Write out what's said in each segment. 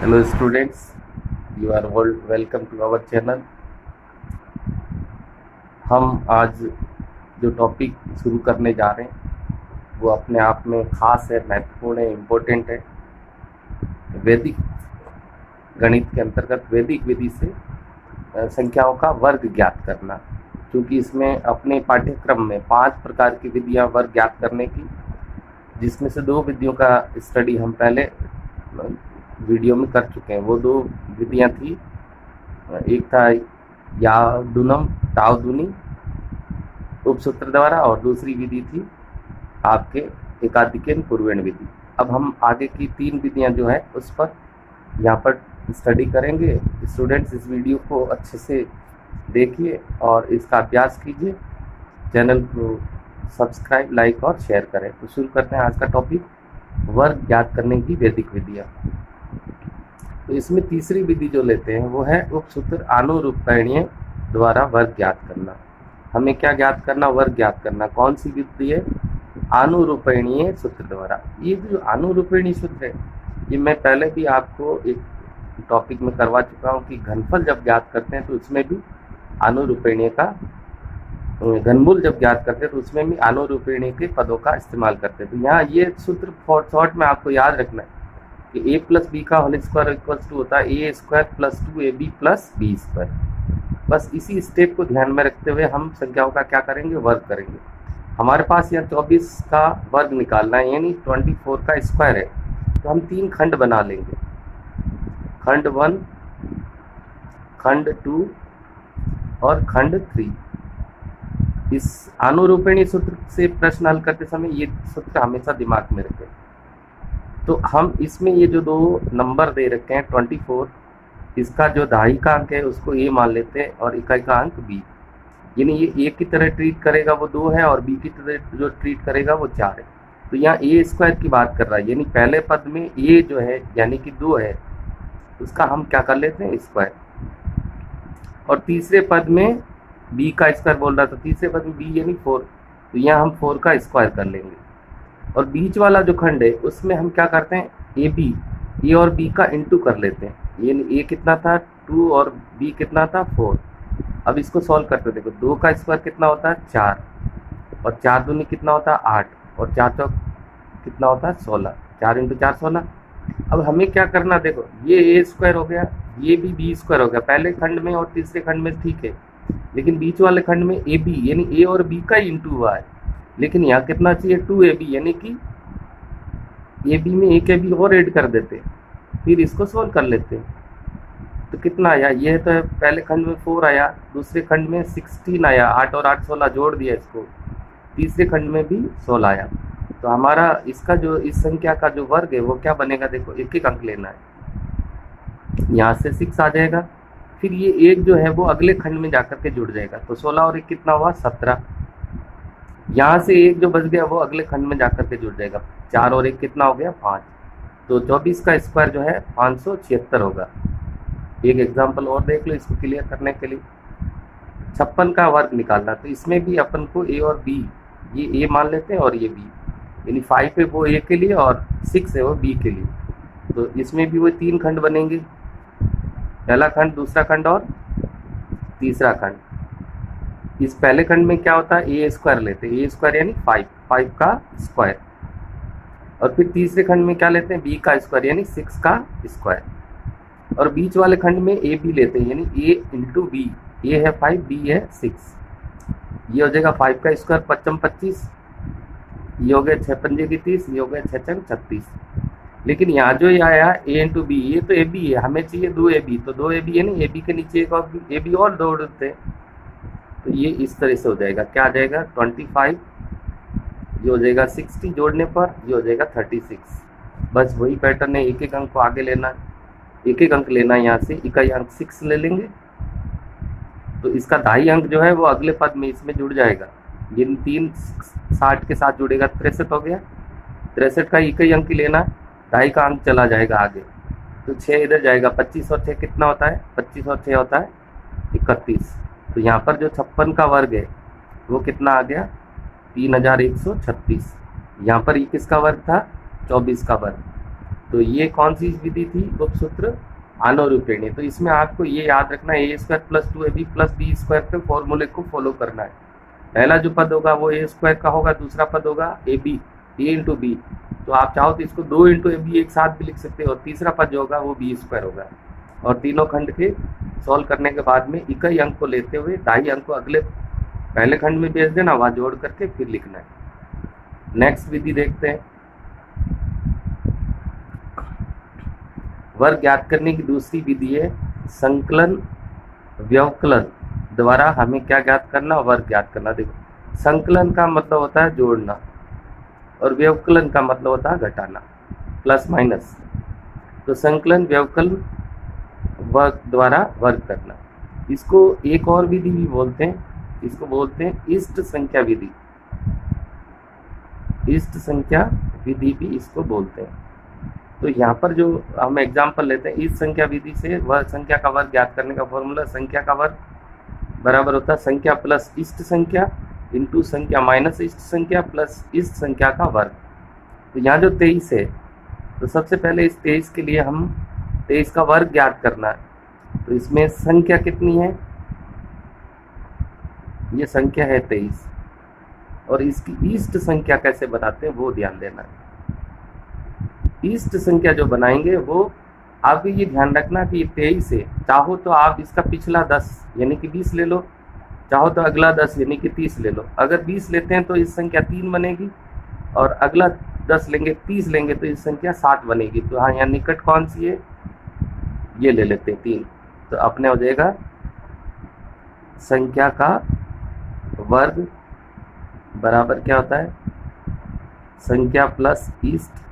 Hello students, you are all welcome to our channel। हम आज जो टॉपिक शुरू करने जा रहे हैं वो अपने आप में खास है, महत्वपूर्ण है, इम्पोर्टेंट है। वैदिक गणित के अंतर्गत वैदिक विधि से संख्याओं का वर्ग ज्ञात करना, क्योंकि इसमें अपने पाठ्यक्रम में 5 प्रकार की विधियां वर्ग ज्ञात करने की, जिसमें से 2 विधियों का स्टडी हम पहले वीडियो में कर चुके हैं। वो 2 विधियां थी, एक था यादुनम तावदुनी उपसूत्र द्वारा और दूसरी विधि थी आपके एकाधिकेन पूर्वेण विधि। अब हम आगे की 3 विधियां जो है उस पर यहाँ पर स्टडी करेंगे। स्टूडेंट्स इस वीडियो को अच्छे से देखिए और इसका अभ्यास कीजिए। चैनल को सब्सक्राइब, लाइक और शेयर करें। तो शुरू करते हैं आज का टॉपिक, वर्ग ज्ञात करने की वैदिक विधियाँ। तो इसमें तीसरी विधि जो लेते हैं वो है उपसूत्र आनुरूपणीय द्वारा वर्ग ज्ञात करना। हमें क्या ज्ञात करना? वर्ग ज्ञात करना। कौन सी विधि है? आनुरूपणीय सूत्र द्वारा। ये जो आनुरूपणीय सूत्र है ये मैं पहले भी आपको एक टॉपिक में करवा चुका हूँ कि घनफल जब ज्ञात करते हैं तो उसमें भी आनुरूपणीय का, घनमूल जब ज्ञात करते हैं तो उसमें भी आनुरूपणीय के पदों का इस्तेमाल करते हैं। तो यहाँ ये सूत्र फॉर शॉर्ट में आपको याद रखना है कि a प्लस बी का होल स्क्वायर इक्वल्स टू होता है A square plus 2ab plus B square. बस इसी स्टेप को ध्यान में रखते हुए हम संख्याओं का क्या करेंगे? वर्ग करेंगे। हमारे पास यहाँ 24 का वर्ग निकालना है, यानी 24 का स्क्वायर है। तो हम 3 खंड बना लेंगे, खंड 1, खंड 2 और खंड 3। इस आनुरूपणीय सूत्र से प्रश्न हल करते समय ये सूत्र हमेशा दिमाग में रखें। तो हम इसमें ये जो 2 नंबर दे रखे हैं 24, इसका जो दहाई का अंक है उसको a मान लेते हैं और इकाई का अंक b, यानी ये a की तरह ट्रीट करेगा वो 2 है और b की तरह जो ट्रीट करेगा वो 4 है। तो यहाँ a स्क्वायर की बात कर रहा है, यानी पहले पद में a जो है यानी कि 2 है उसका हम क्या कर लेते हैं? स्क्वायर। और तीसरे पद में b का स्क्वायर बोल रहा था, तीसरे पद में b यानी 4, तो यहाँ हम 4 का स्क्वायर कर लेंगे। और बीच वाला जो खंड है उसमें हम क्या करते हैं? ए और बी का इंटू कर लेते हैं, यानी ए कितना था 2 और बी कितना था 4। अब इसको सॉल्व करते देखो, 2 का स्क्वायर कितना होता है? 4, और 4 दूनी कितना होता है? 8, और 4 चौक कितना होता है? 16। 4 इंटू 4 16। अब हमें क्या करना? देखो ये ए स्क्वायर हो गया, ये भी बी स्क्वायर हो गया पहले खंड में और तीसरे खंड में, ठीक है। लेकिन बीच वाले खंड में ए बी यानी ए और बी का इंटू हुआ है, लेकिन यहाँ कितना चाहिए? 2ab, यानी कि ए बी में एक ए बी और ऐड कर देते हैं, फिर इसको सोल्व कर लेते हैं। तो कितना आया? ये तो पहले खंड में 4 आया, दूसरे खंड में 16 आया, 8 और 8 16 जोड़ दिया इसको, तीसरे खंड में भी 16 आया। तो हमारा इसका जो इस संख्या का जो वर्ग है वो क्या बनेगा? देखो एक एक अंक लेना है, यहाँ से 6 आ जाएगा, फिर ये एक जो है वो अगले खंड में जाकर के जुड़ जाएगा। तो 16 और 1 कितना हुआ? 17। यहाँ से एक जो बच गया वो अगले खंड में जाकर के जुड़ जाएगा, 4 और 1 कितना हो गया? 5। तो 24 का स्क्वायर जो है 576 होगा। एक एग्जाम्पल और देख लो इसको क्लियर करने के लिए। 56 का वर्ग निकालना, तो इसमें भी अपन को a और b, ये a मान लेते हैं और ये b, यानी 5 है वो a के लिए और 6 है वो b के लिए। तो इसमें भी वो 3 खंड बनेंगे, पहला खंड, दूसरा खंड और तीसरा खंड। इस पहले खंड में क्या होता है? ए स्क्वायर लेते हैं, ए स्क्वायर यानी 5 का स्क्वायर। और फिर तीसरे खंड में क्या लेते हैं? बी का स्क्वायर यानी 6 का स्क्वायर। और बीच वाले खंड में ए बी लेते हैं, यानी ए इंटू बी, ए है 5, बी है 6। ये हो जाएगा 5 का स्क्वायर 5 25, ये हो गया 6 पंजे की 30, ये हो गया 6 चंग 36। लेकिन यहाँ जो ये आया ए इंटू बी, ये तो ए बी है, हमें चाहिए 2ab, तो 2ab यानी ए बी के नीचे एक और ए बी और जोड़ देते हैं। तो ये इस तरह से हो जाएगा, क्या आ जाएगा? 25, ये हो जाएगा 60 जोड़ने पर, ये हो जाएगा 36। बस वही पैटर्न है, एक एक अंक को आगे लेना, एक एक अंक लेना है। यहाँ से इकाई अंक 6 ले लेंगे, तो इसका दहाई अंक जो है वो अगले पद में इसमें जुड़ जाएगा, ये 3 60 के साथ जुड़ेगा, 63 हो गया। 63 का इकाई अंक ही लेना, दहाई का अंक चला जाएगा आगे, तो 6 इधर जाएगा, 25 और 6 कितना होता है? 25 और 6 होता है 31। तो यहाँ पर जो 56 का वर्ग है वो कितना आ गया? 3136। यहाँ पर ये किसका वर्ग था? 24 का वर्ग। तो ये कौन सी विधि थी, गुप्त सूत्र अनुरूपणी। तो इसमें आपको ये याद रखना है, a² + 2ab + b² के फॉर्मूले को फॉलो करना है। पहला जो पद होगा वो a² का होगा, दूसरा पद होगा ab, a × b। तो आप चाहो तो इसको 2 × ab एक साथ भी लिख सकते हो, और तीसरा पद जो होगा वो b² होगा। और तीनों खंड के सॉल्व करने के बाद में इकाई अंक को लेते हुए 2.5 अंक को अगले पहले खंड में भेज देना, वहाँ जोड़ करके फिर लिखना है। नेक्स्ट विधि देखते हैं। वर्ग ज्ञात करने की दूसरी विधि है संकलन व्यवकलन द्वारा हमें क्या ज्ञात करना, वर्ग ज्ञात करना। देखो, संकलन का मतलब होता है जोड़ना, और व्यवकलन का मतलब होता है घटाना, प्लस माइनस। तो संकलन व्यवकलन वर्ग द्वारा वर्ग करना, इसको एक और विधि भी बोलते हैं, इसको बोलते हैं इष्ट संख्या विधि। इष्ट संख्या विधि भी इसको बोलते हैं। तो यहाँ पर जो हम एग्जाम्पल लेते हैं, इस संख्या विधि से वह संख्या का वर्ग ज्ञात करने का फॉर्मूला, संख्या का वर्ग बराबर होता है संख्या प्लस इष्ट संख्या इंटू संख्या माइनस इष्ट संख्या प्लस इष्ट संख्या का वर्ग। तो यहाँ जो 23 है, तो सबसे पहले इस 23 के लिए हम 23 का वर्ग ज्ञात करना है। तो इसमें संख्या कितनी है, ये संख्या है 23, और इसकी इष्ट संख्या कैसे बनाते हैं वो ध्यान देना है। इष्ट संख्या जो बनाएंगे वो आपको ये ध्यान रखना कि 23 है, चाहो तो आप इसका पिछला 10 यानी कि 20 ले लो, चाहो तो अगला 10 यानी कि 30 ले लो। अगर 20 लेते हैं तो इस संख्या 3 बनेगी, और अगला 10 लेंगे 30 लेंगे तो इस संख्या 60 बनेगी। तो हाँ, यहाँ निकट कौन सी है, ये ले लेते हैं 3। तो अपने हो जाएगा संख्या का वर्ग बराबर क्या होता है, संख्या प्लस इष्ट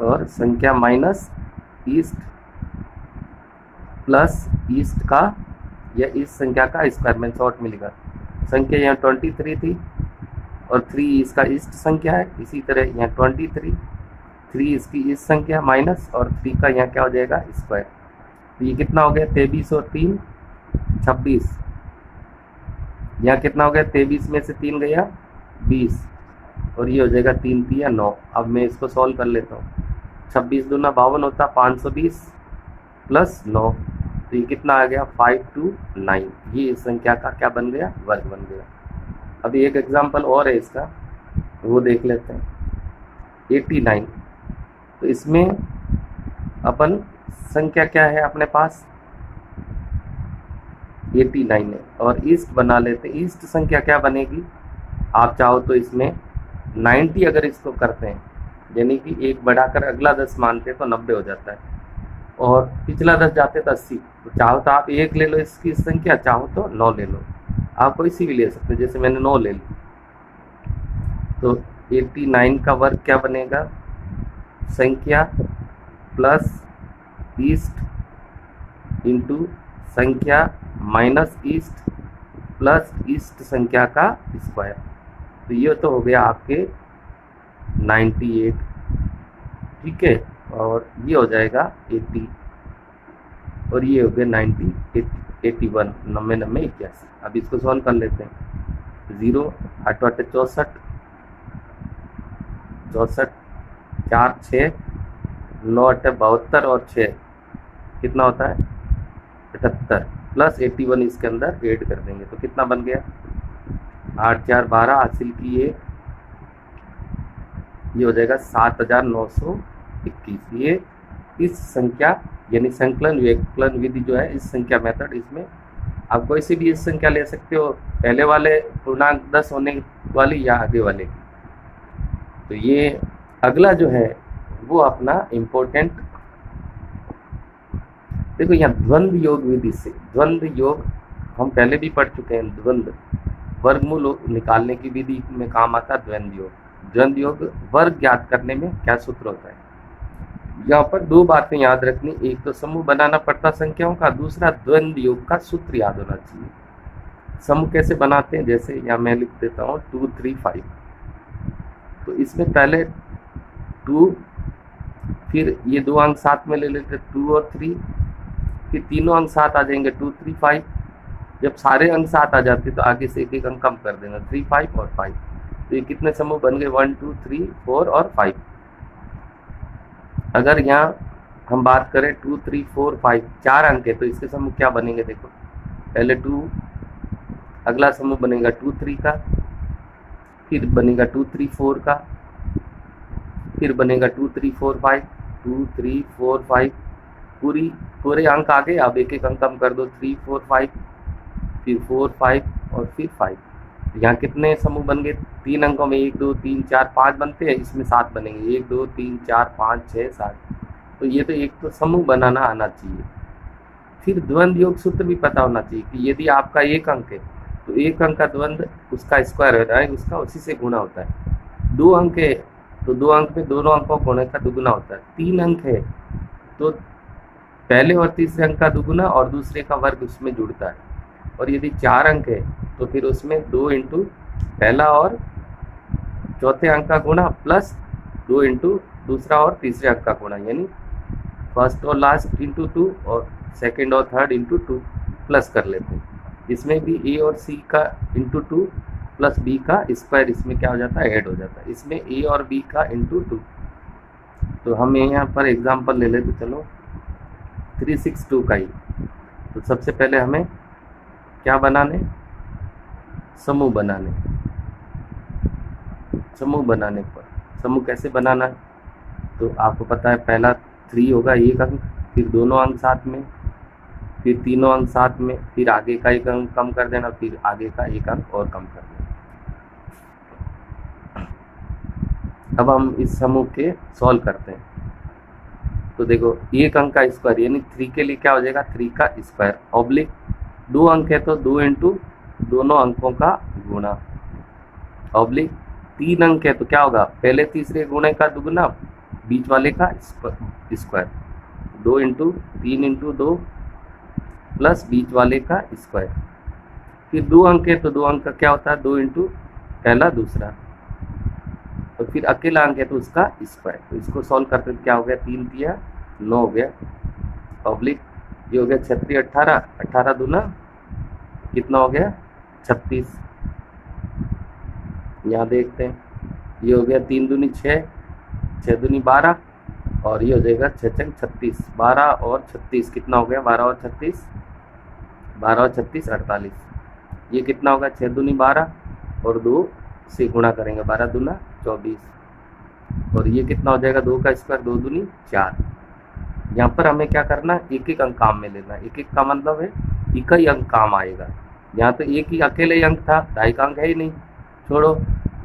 और संख्या माइनस इष्ट प्लस इष्ट का या इस संख्या का स्क्वायर में शॉर्ट में लिखा। संख्या यहाँ 23 थी और 3 इसका इष्ट संख्या है, इसी तरह यहाँ 23, 3 इसकी इष्ट संख्या माइनस और 3 का यहाँ क्या हो जाएगा स्क्वायर। तो ये कितना हो गया, 23 और 3 26। यहाँ कितना हो गया, 23 में से 3 गया 20, और ये हो जाएगा 3 3 9। अब मैं इसको सॉल्व कर लेता हूँ। 26 दूना 52 होता, 520 प्लस 9, तो ये कितना आ गया 529। ये इस संख्या का क्या बन गया, वर्ग बन गया। अभी एक एग्जांपल और है इसका, वो देख लेते हैं। 89, तो इसमें अपन संख्या क्या है अपने पास, 89 है, और ईस्ट बना लेते हैं। ईस्ट संख्या क्या बनेगी, आप चाहो तो इसमें 90 अगर इसको करते हैं, यानी कि एक बढ़ाकर अगला 10 मानते हैं तो 90 हो जाता है, और पिछला 10 जाते तो 80। तो चाहो तो आप 1 ले लो इसकी संख्या, चाहो तो 9 ले लो, आप कोई सी भी ले सकते हैं, जैसे मैंने 9 ले ली। तो 89 का वर्ग क्या बनेगा, संख्या प्लस ईस्ट इंटू संख्या माइनस ईस्ट प्लस ईस्ट संख्या का स्क्वायर। तो ये तो हो गया आपके 98, ठीक है, और ये हो जाएगा 80, और ये हो गया 90, 81, 90 90 81। अब इसको सॉल्व कर लेते हैं। 0 8 8 64, 64 4 6 9 8 72, और 6 कितना होता है 78, प्लस 81 इसके अंदर ऐड कर देंगे तो कितना बन गया 8 4 12 हासिल की ये हो जाएगा 7921। ये इस संख्या यानी संकलन व्यवकलन विधि जो है, इस संख्या मेथड, इसमें आप कोई सी भी इस संख्या ले सकते हो, पहले वाले पूर्णांक 10 होने वाली या आगे वाले की। तो ये अगला जो है वो अपना इम्पोर्टेंट, देखो यहाँ द्वंद्व योग विधि से, द्वंद्व योग हम पहले भी पढ़ चुके हैं। द्वंद्व वर्गमूल निकालने की विधि में काम आता है द्वंद्व योग। द्वंद्व योग वर्ग ज्ञात करने में क्या सूत्र होता है, यहाँ पर 2 बातें याद रखनी, एक तो समूह बनाना पड़ता संख्याओं का, दूसरा द्वंद्व योग का सूत्र याद होना चाहिए। समूह कैसे बनाते हैं, जैसे यहाँ मैं लिख देता हूँ 2 3 5। तो इसमें पहले 2, फिर ये 2 अंक साथ में ले लेते 2 और 3, फिर तीनों अंक साथ आ जाएंगे 2 3 5। जब सारे अंक साथ आ जाते तो आगे से एक एक अंक कम कर देना, 3 5 और 5। तो ये कितने समूह बन गए 1 2 3 4 और 5। अगर यहाँ हम बात करें 2 3 4 5 4 अंक है तो इसके समूह क्या बनेंगे, देखो पहले 2, अगला समूह बनेगा 2 3 का, फिर बनेगा 2 3 4 का, फिर बनेगा 2 3 4 5, 2 3 4 5, पूरे अंक आ गए। अब एक एक अंक कम कर दो, 3 4 5, फिर 4 5 और फिर 5। यहाँ कितने समूह बन गए, 3 अंकों में 1 2 3 4 5 बनते हैं, इसमें 7 बनेंगे, 1 2 3 4 5 6 7। तो ये तो एक तो समूह बनाना आना चाहिए। फिर द्वंद्व योग सूत्र भी पता होना चाहिए कि यदि आपका एक अंक है तो एक अंक का द्वंद्व उसका स्क्वायर होता है, उसका उसी से गुणा होता है। 2 अंक है तो 2 अंक में दोनों अंकों गुणे का दुगुना होता है। 3 अंक है तो पहले और तीसरे अंक का दुगुना और दूसरे का वर्ग उसमें जुड़ता है। और यदि 4 अंक है तो फिर उसमें 2 इंटू पहला और चौथे अंक का गुणा प्लस 2 इंटू दूसरा और तीसरे अंक का गुणा, यानी फर्स्ट और लास्ट इंटू 2 और सेकेंड और थर्ड इंटू 2 प्लस कर लेते हैं। इसमें भी ए और सी का इंटू 2 प्लस बी का स्क्वायर इसमें क्या हो जाता है, ऐड हो जाता है। इसमें ए और बी का इंटू 2। तो हम यहाँ पर एग्जांपल ले लेते, चलो 362 का ही। तो सबसे पहले हमें क्या बनाने, समूह बनाने। समूह बनाने पर समूह कैसे बनाना है, तो आपको पता है पहला 3 होगा एक अंक, फिर दोनों अंक साथ में, फिर तीनों अंक साथ में, फिर आगे का एक अंक कम कर देना, फिर आगे का एक अंक और कम कर देना। अब हम इस समूह के सॉल्व करते हैं। तो देखो एक अंक का स्क्वायर यानी 3 के लिए क्या हो जाएगा, 3 का स्क्वायर ऑब्लिक 2 अंक है तो 2 इंटू दोनों अंकों का गुणा ऑब्लिक 3 अंक है तो क्या होगा, पहले तीसरे गुणे का दुगुना बीच वाले का स्क्वायर 2 इंटू 3 इंटू 2 प्लस बीच वाले का स्क्वायर। फिर 2 अंक है तो 2 अंक का क्या होता है, 2 इंटू पहला दूसरा, और फिर अकेला अंक है तो उसका स्क्वायर। तो इसको सॉल्व करते क्या हो गया, 3 तिया 9 हो गया ऑब्लिक ये हो गया 36 18, 18 दूना कितना हो गया 36। यहाँ देखते हैं ये हो गया 3 दूनी 6, 6 दूनी 12 और ये हो जाएगा 6 6 36, 12 और 36 कितना हो गया, 12 और 36 48। ये कितना होगा 6 दूनी 12 और 2 से गुणा करेंगे 12 दूना 24 और ये कितना हो जाएगा 2 का स्क्वायर 2 दूनी 4। यहाँ पर हमें क्या करना है, एक एक अंक काम में लेना। एक एक का मतलब है इकाई अंक काम आएगा। यहाँ तो एक ही अकेले अंक था, ढाई का अंक है ही नहीं, छोड़ो।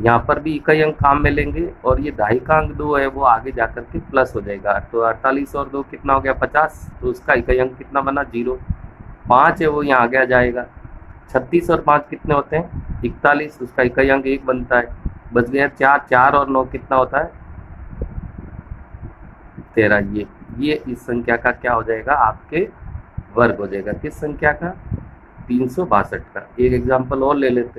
यहाँ पर भी इकाई अंक काम में लेंगे और ये ढाई का अंक 2 है वो आगे जाकर के प्लस हो जाएगा। तो 48 और 2 कितना हो गया 50, तो उसका इकाई अंक कितना बना 0। 5 है वो यहाँ आगे आ जाएगा। 36 और 5 कितने होते हैं 41, उसका इकाई अंक 1 बनता है। बच गया 4, 4 और 9 कितना होता है 13। ये इस संख्या का क्या हो जाएगा, आपके वर्ग हो जाएगा। किस संख्या का, 362 का। एक एग्जाम्पल और ले लेते हैं।